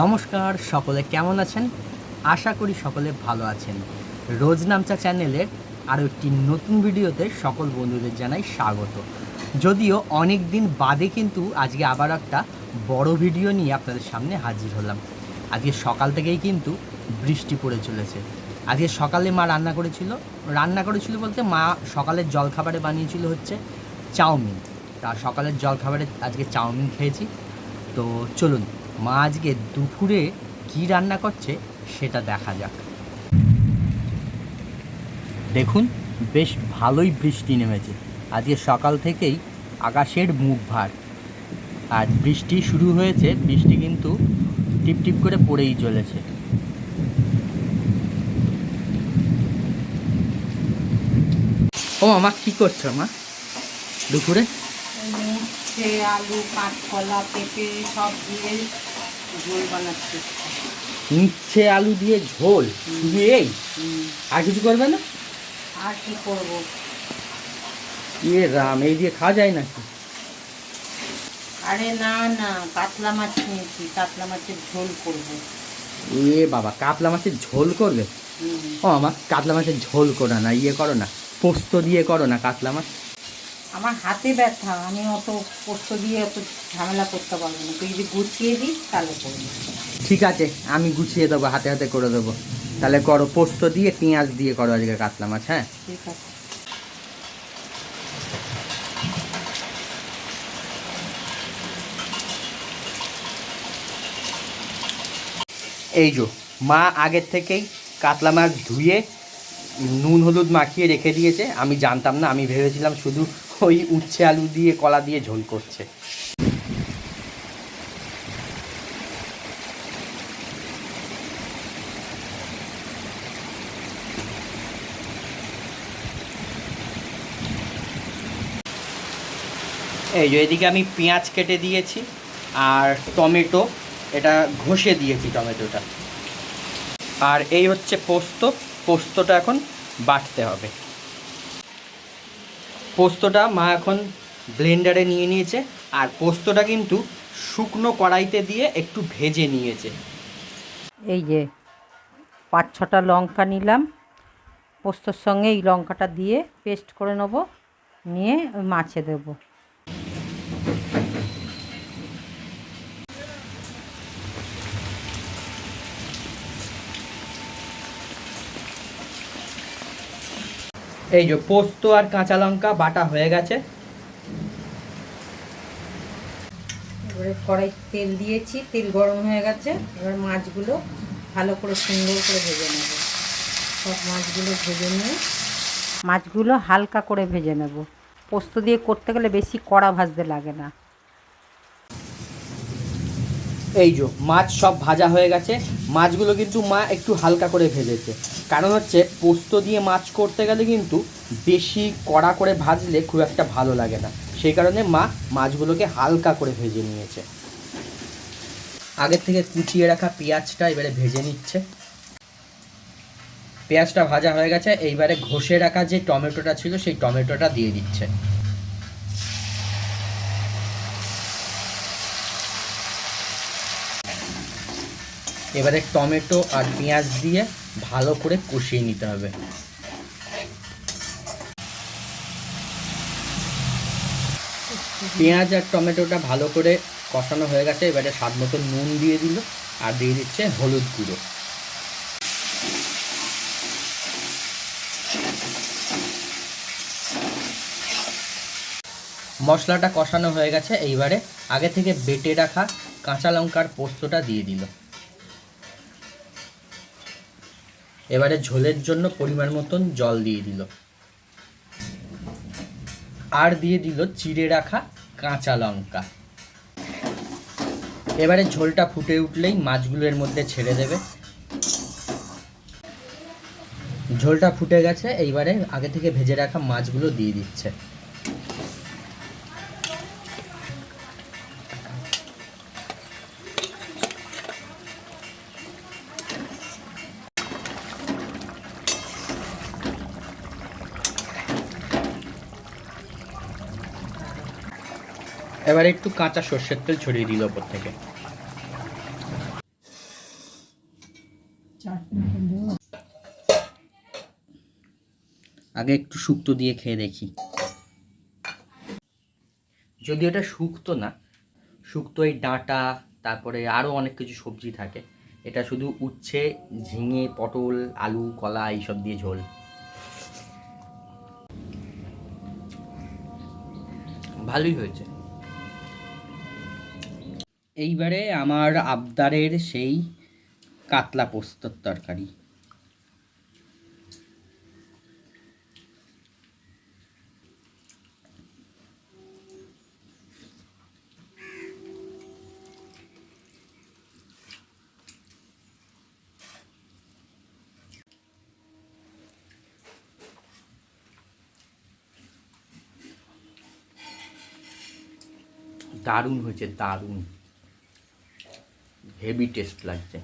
নমস্কার, সকলে কেমন আছেন? আশা করি সকলে ভালো আছেন। রোজ নামচা চ্যানেলের আরও একটি নতুন ভিডিওতে সকল বন্ধুদের জানাই স্বাগত। যদিও অনেক দিন বাদে কিন্তু আজকে আবার একটা বড় ভিডিও নিয়ে আপনাদের সামনে হাজির হলাম। আজকে সকাল থেকেই কিন্তু বৃষ্টি পড়ে চলেছে। আজকে সকালে মা রান্না করেছিল বলতে মা সকালের জলখাবারে বানিয়েছিল হচ্ছে চাউমিন। তা সকালের জলখাবারে আজকে চাউমিন খেয়েছি। তো চলুন মা আজকে দুপুরে কি রান্না করছে সেটা দেখা যাক। দেখুন, বেশ ভালোই বৃষ্টি নেমেছে। আজকে সকাল থেকেই আকাশের মুখ ভার, আর বৃষ্টি শুরু হয়েছে। বৃষ্টি কিন্তু টিপ টিপ করে পড়েই চলেছে। ও মা, কি করছো মা দুপুরে? উচ্ছে, আলু, কাঁচকলা, পেঁপে সব দিয়ে ঝোল বানাচ্ছি। উচ্ছে আলু দিয়ে ঝোল? শুধু এই? আর কিছু করবে না? আর কি করব? রাম, এই দিয়ে খাওয়া যায় নাকি? আরে না না, কাতলা মাছ নিয়েছি, কাতলা মাছের ঝোল করব। বাবা, কাতলা মাছের ঝোল করবে? ও আমার কাতলা মাছের ঝোল করো না, করো না, পোস্ত দিয়ে করো না কাতলা মাছ। আমার হাতে ব্যথা, আমি অত পোস্ত দিয়ে অত ঝামেলা করতে পারবো না। তুই যদি গুছিয়ে দিস তাহলে করবি। ঠিক আছে, আমি গুছিয়ে দেবো, হাতে হাতে করে দেবো। তাহলে করো, পোস্ত দিয়ে পেঁয়াজ দিয়ে করো আজকে কাতলা মাছ। হ্যাঁ ঠিক আছে। এই যে মা আগের থেকেই কাতলা মাছ ধুয়ে নুন হলুদ মাখিয়ে রেখে দিয়েছে। আমি জানতাম না, আমি ভেবেছিলাম শুধু ওই উচ্ছে আলু দিয়ে কলা দিয়ে ঝোল করছে। এই যে এদিকে আমি পেঁয়াজ কেটে দিয়েছি আর টমেটো, এটা ঘষে দিয়েছি টমেটোটা। আর এই হচ্ছে পোস্তটা এখন বাটতে হবে। পোস্তটা মা এখন ব্লেন্ডারে নিয়ে নিয়েছে, আর পোস্তটা কিন্তু শুকনো কড়াইতে দিয়ে একটু ভেজে নিয়েছে। এই যে 5-6টা লঙ্কা নিলাম, পোস্তর সঙ্গে এই লঙ্কাটা দিয়ে পেস্ট করে নেবো, নিয়ে ওই মাছে দেবো। এই যে পোস্ত আর কাঁচা লঙ্কা বাটা হয়ে গেছে। এবারে কড়াই তেল দিয়েছি, তেল গরম হয়ে গেছে। এবার মাছগুলো ভালো করে সুন্দর করে ভেজে নেব। সব মাছগুলো ভেজে নিয়ে মাছগুলো হালকা করে ভেজে নেব। পোস্ত দিয়ে করতে গেলে বেশি কড়া ভাজতে লাগে না। এই যে মাছ সব ভাজা হয়ে গেছে। মাছগুলো কিন্তু মা একটু হালকা করে ভেজেছে, কারণ হচ্ছে পোস্ত দিয়ে মাছ করতে গেলে কিন্তু বেশি কড়া করে ভাজলে খুব একটা ভালো লাগে না। সেই কারণে মা মাছগুলোকে হালকা করে ভেজে নিয়েছে। আগের থেকে কুচিয়ে রাখা পেঁয়াজটা এবারে ভেজে নিচ্ছে। পেঁয়াজটা ভাজা হয়ে গেছে, এইবারে ঘষে রাখা যে টমেটোটা ছিল সেই টমেটোটা দিয়ে দিচ্ছে। এবারে টমেটো আর পেঁয়াজ দিয়ে ভালো করে কষিয়ে নিতে হবে। পেঁয়াজ আর টমেটোটা ভালো করে কষানো হয়ে গেছে। এবারে স্বাদ মতো নুন দিয়ে দিল, আর দিয়ে দিচ্ছে হলুদ গুঁড়ো। মশলাটা কষানো হয়ে গেছে। এইবারে আগে থেকে বেটে রাখা কাঁচা লঙ্কার পোস্তটা দিয়ে দিল। এবারে ঝোলের জন্য পরিমাণ মতন জল দিয়ে দিল, আর দিয়ে দিল চিড়ে রাখা কাঁচা লঙ্কা। এবারে ঝোলটা ফুটে উঠলেই মাছগুলো এর মধ্যে ছেড়ে দেবে। ঝোলটা ফুটে গেছে, এইবারে আগে থেকে ভেজে রাখা মাছগুলো দিয়ে দিচ্ছে। এবারে একটু কাঁচা সর্ষের তেল ছড়িয়ে দিল ওপর থেকে। আগে একটু শুক্তো দিয়ে খেয়ে দেখি। যদি এটা শুক্তো না, শুক্তো এই ডাঁটা, তারপরে আরও অনেক কিছু সবজি থাকে, এটা শুধু উচ্ছে, ঝিঙে, পটল, আলু, কলা এইসব দিয়ে ঝোল। ভালোই হয়েছে। এইবারে আমার আবদারের সেই কাতলা পোস্তর তরকারি। দারুণ হয়েছে, দারুণ, হেভি টেস্ট লাগছে।